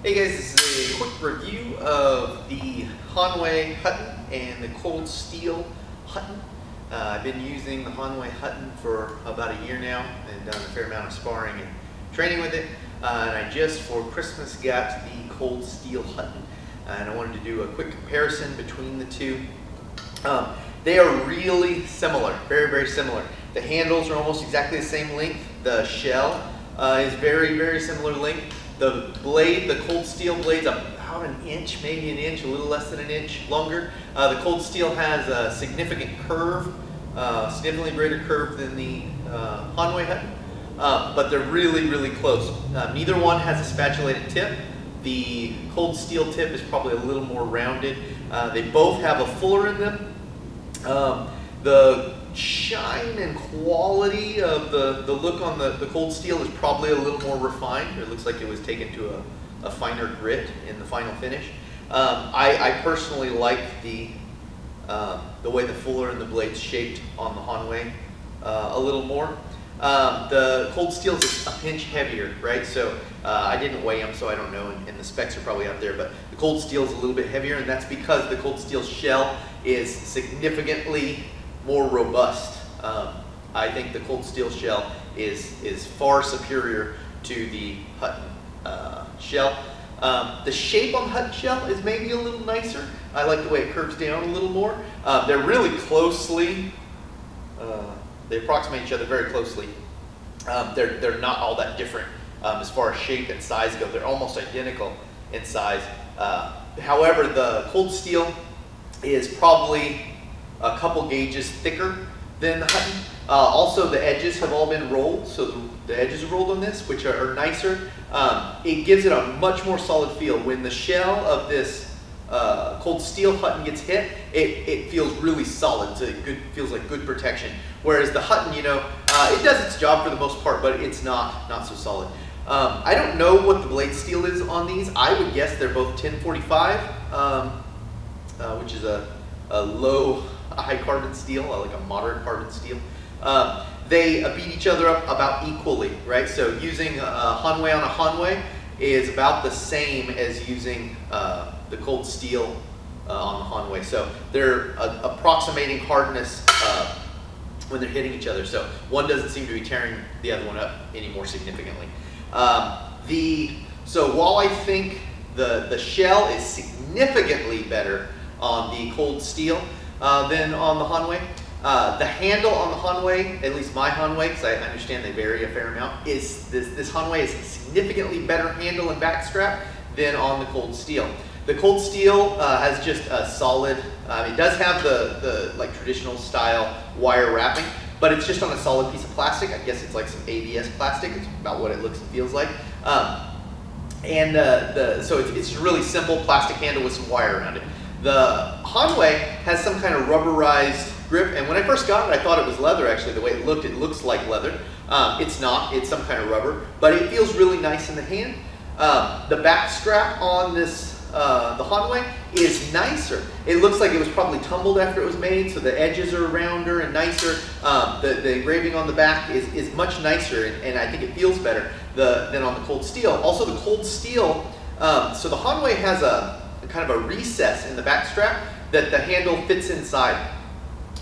Hey guys, this is a quick review of the Hanwei Hutton and the ColdSteel Hutton. I've been using the Hanwei Hutton for about a year now and done a fair amount of sparring and training with it. And I just for Christmas got the ColdSteel Hutton, and I wanted to do a quick comparison between the two. They are really similar, very similar. The handles are almost exactly the same length. The shell is very similar length. The blade, the ColdSteel blade's about an inch, maybe an inch, a little less than an inch longer. The ColdSteel has a significant curve, significantly greater curve than the Hanwei Hutton, but they're really close. Neither one has a spatulated tip. The ColdSteel tip is probably a little more rounded. They both have a fuller in them. The shine and quality of the look on the ColdSteel is probably a little more refined. It looks like it was taken to a finer grit in the final finish. I personally like the way the fuller and the blade's shaped on the Hanwei a little more. The ColdSteel is a pinch heavier, right? So I didn't weigh them, so I don't know, and the specs are probably out there, but the ColdSteel is a little bit heavier, and that's because the ColdSteel shell is significantly more robust. I think the ColdSteel shell is far superior to the Hutton shell. The shape on the Hutton shell is maybe a little nicer. I like the way it curves down a little more. They're really closely, they approximate each other very closely. They're not all that different as far as shape and size go. They're almost identical in size. However, the ColdSteel is probably a couple gauges thicker than the Hutton. Also, the edges have all been rolled, so the edges are rolled on this, which are nicer. It gives it a much more solid feel. When the shell of this ColdSteel Hutton gets hit, it feels really solid. So it feels like good protection. Whereas the Hutton, you know, it does its job for the most part, but it's not so solid. I don't know what the blade steel is on these. I would guess they're both 1045, which is a low high carbon steel, like a moderate carbon steel. They beat each other up about equally, right? So using a Hanwei on a Hanwei is about the same as using the ColdSteel on the Hanwei. So they're approximating hardness when they're hitting each other. So one doesn't seem to be tearing the other one up any more significantly. So while I think the shell is significantly better on the ColdSteel than on the Hanwei, the handle on the Hanwei, at least my Hanwei, because I understand they vary a fair amount, is this Hanwei is a significantly better handle and back strap than on the ColdSteel. The ColdSteel has just a solid, it does have the like traditional style wire wrapping, but it's just on a solid piece of plastic. I guess it's like some ABS plastic. It's about what it looks and feels like. So it's a really simple plastic handle with some wire around it. The Hanwei has some kind of rubberized grip, and when I first got it, I thought it was leather. Actually, the way it looks like leather. It's not. It's some kind of rubber, but it feels really nice in the hand. The back strap on this the Hanwei is nicer. It looks like it was probably tumbled after it was made, so the edges are rounder and nicer. The engraving on the back is much nicer, and I think it feels better than on the ColdSteel. Also, the ColdSteel, so the Hanwei has a kind of a recess in the back strap that the handle fits inside,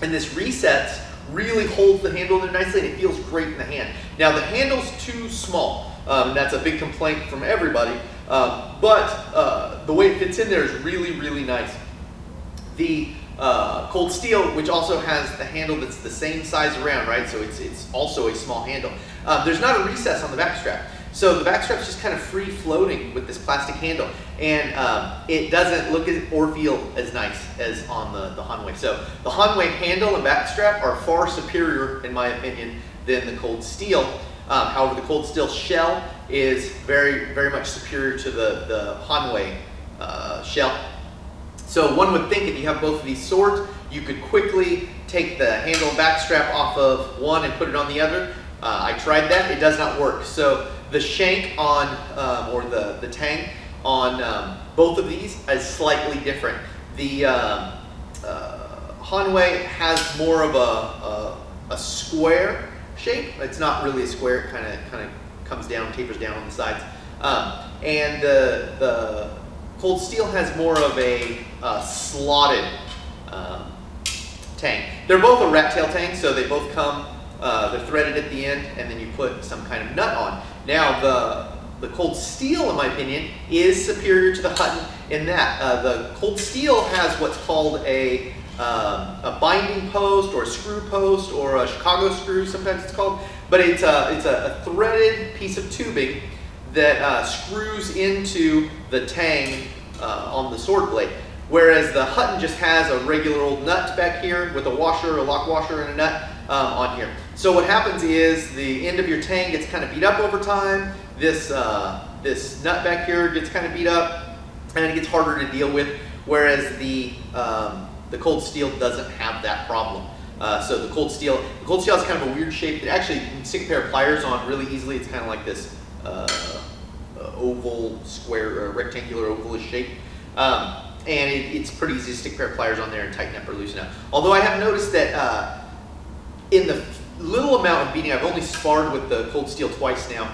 and this recess really holds the handle there nicely, and it feels great in the hand. Now the handle's too small. That's a big complaint from everybody, but the way it fits in there is really nice. The ColdSteel, which also has the handle that's the same size around, right? So it's also a small handle. There's not a recess on the back strap. So the back strap's just kind of free floating with this plastic handle, and it doesn't look or feel as nice as on the Hanwei. So the Hanwei handle and back strap are far superior, in my opinion, than the ColdSteel. However, the ColdSteel shell is very much superior to the Hanwei shell. So one would think if you have both of these swords, you could quickly take the handle and back strap off of one and put it on the other. I tried that, it does not work. So the shank on, or the tang on both of these is slightly different. The Hanwei has more of a square shape. It's not really a square, it kind of comes down, tapers down on the sides. and the ColdSteel has more of a slotted tang. They're both a rat tail tang, so they both come, they're threaded at the end, and then you put some kind of nut on. Now the ColdSteel, in my opinion, is superior to the Hutton in that the ColdSteel has what's called a binding post or a screw post or a Chicago screw, sometimes it's called, but it's a threaded piece of tubing that screws into the tang on the sword blade. Whereas the Hutton just has a regular old nut back here with a washer, a lock washer, and a nut on here. So what happens is the end of your tang gets kind of beat up over time. This nut back here gets kind of beat up, and it gets harder to deal with. Whereas the ColdSteel doesn't have that problem. So the ColdSteel is kind of a weird shape. It actually, you can stick a pair of pliers on really easily. It's kind of like this oval, square, rectangular, ovalish shape. And it's pretty easy to stick a pair of pliers on there and tighten up or loosen up. Although I have noticed that in the little amount of beating, I've only sparred with the ColdSteel twice now,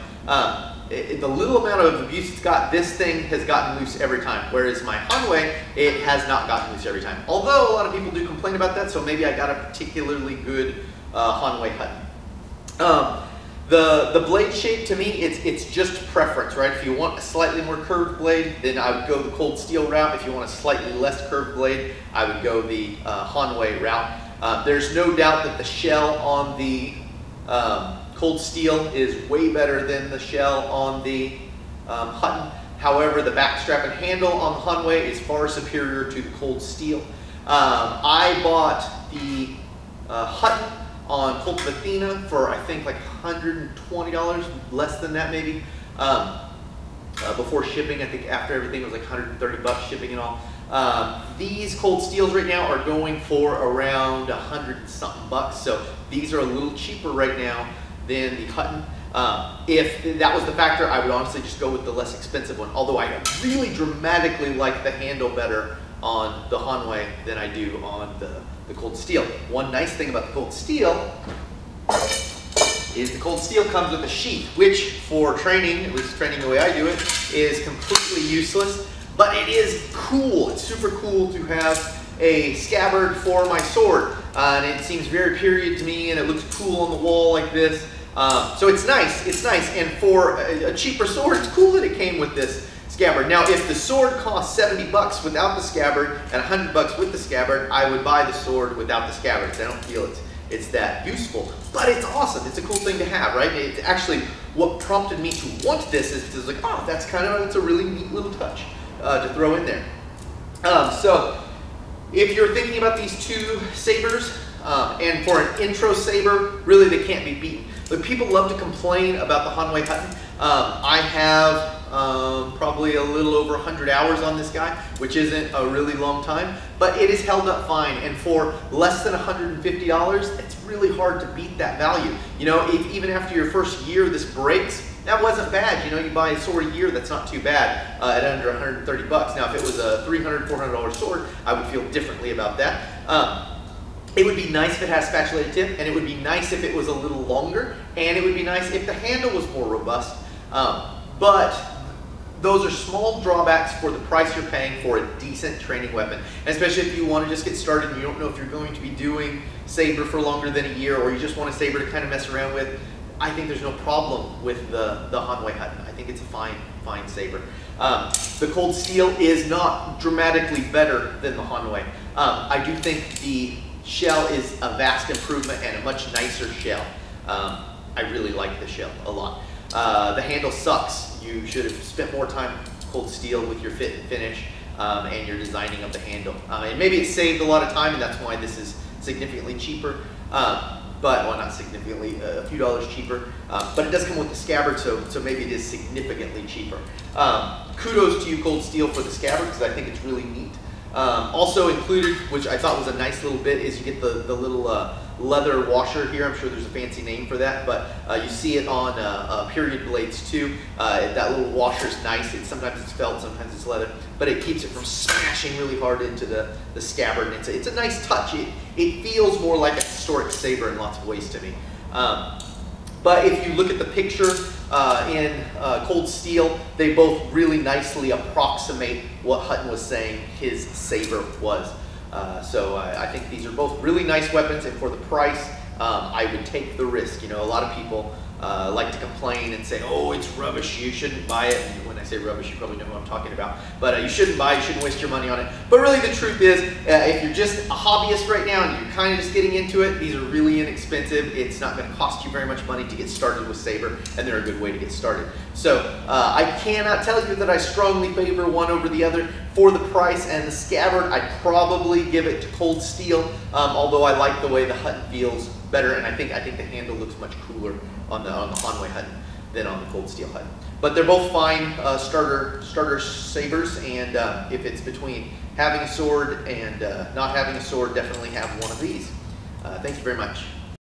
the little amount of abuse it's got, this thing has gotten loose every time. Whereas my Hanwei, it has not gotten loose every time. Although a lot of people do complain about that, so maybe I got a particularly good Hanwei Hutton. The blade shape, to me, it's just preference, right? If you want a slightly more curved blade, then I would go the ColdSteel route. If you want a slightly less curved blade, I would go the Hanwei route. There's no doubt that the shell on the ColdSteel is way better than the shell on the Hutton. However, the back strap and handle on the Hanwei is far superior to the ColdSteel. I bought the Hutton on Cult of Athena for, I think, like $120, less than that maybe, before shipping. I think after everything it was like 130 bucks shipping and all. These ColdSteels right now are going for around 100 and something bucks, so these are a little cheaper right now than the Hutton. If that was the factor, I would honestly just go with the less expensive one, although I really dramatically like the handle better on the Hanwei than I do on the ColdSteel. One nice thing about the ColdSteel is the ColdSteel comes with a sheath, which for training, at least training the way I do it, is completely useless, but it is cool. It's super cool to have a scabbard for my sword, and it seems very period to me, and it looks cool on the wall like this. So it's nice, and for a cheaper sword, it's cool that it came with this scabbard. Now, if the sword costs 70 bucks without the scabbard and 100 bucks with the scabbard, I would buy the sword without the scabbard because I don't feel it's that useful. But it's awesome. It's a cool thing to have, right? It's actually what prompted me to want this is because like, oh, that's a really neat little touch to throw in there. So if you're thinking about these two sabers, and for an intro saber, really they can't be beaten. But people love to complain about the Hanwei Hutton. I have probably a little over 100 hours on this guy, which isn't a really long time, but it is held up fine. And for less than $150, it's really hard to beat that value. You know, if even after your first year this breaks, that wasn't bad. You know, you buy a sword a year, that's not too bad at under 130 bucks. Now, if it was a $300, $400 sword, I would feel differently about that. It would be nice if it had a spatulated tip, and it would be nice if it was a little longer, and it would be nice if the handle was more robust. But those are small drawbacks for the price you're paying for a decent training weapon, and especially if you want to just get started and you don't know if you're going to be doing saber for longer than a year, or you just want a saber to kind of mess around with. I think there's no problem with the Hanwei Hutton. I think it's a fine saber. The ColdSteel is not dramatically better than the Hanwei. I do think the shell is a vast improvement and a much nicer shell. I really like the shell a lot. The handle sucks. You should have spent more time ColdSteel with your fit and finish and your designing of the handle. And maybe it saved a lot of time, and that's why this is significantly cheaper. But, well, not significantly, a few dollars cheaper. But it does come with the scabbard, so maybe it is significantly cheaper. Kudos to you, ColdSteel, for the scabbard, because I think it's really neat. Also included, which I thought was a nice little bit, is you get the little leather washer here. I'm sure there's a fancy name for that, but you see it on period blades too. That little washer's nice. Sometimes it's felt, sometimes it's leather, but it keeps it from smashing really hard into the scabbard. And it's a nice touch. It feels more like a historic saber in lots of ways to me. But if you look at the picture in ColdSteel, they both really nicely approximate what Hutton was saying his saber was. So I think these are both really nice weapons, and for the price, I would take the risk. You know, a lot of people like to complain and say, oh, it's rubbish, you shouldn't buy it. And when I say rubbish, you probably know what I'm talking about. But you shouldn't buy it, you shouldn't waste your money on it. But really the truth is, if you're just a hobbyist right now and you're kind of just getting into it, these are really inexpensive. It's not going to cost you very much money to get started with saber, and they're a good way to get started. So I cannot tell you that I strongly favor one over the other. For the price and the scabbard, I'd probably give it to ColdSteel, although I like the way the Hutton feels better, and I think the handle looks much cooler on the Hanwei Hutton than on the ColdSteel Hutton. But they're both fine starter sabers, and if it's between having a sword and not having a sword, definitely have one of these. Thank you very much.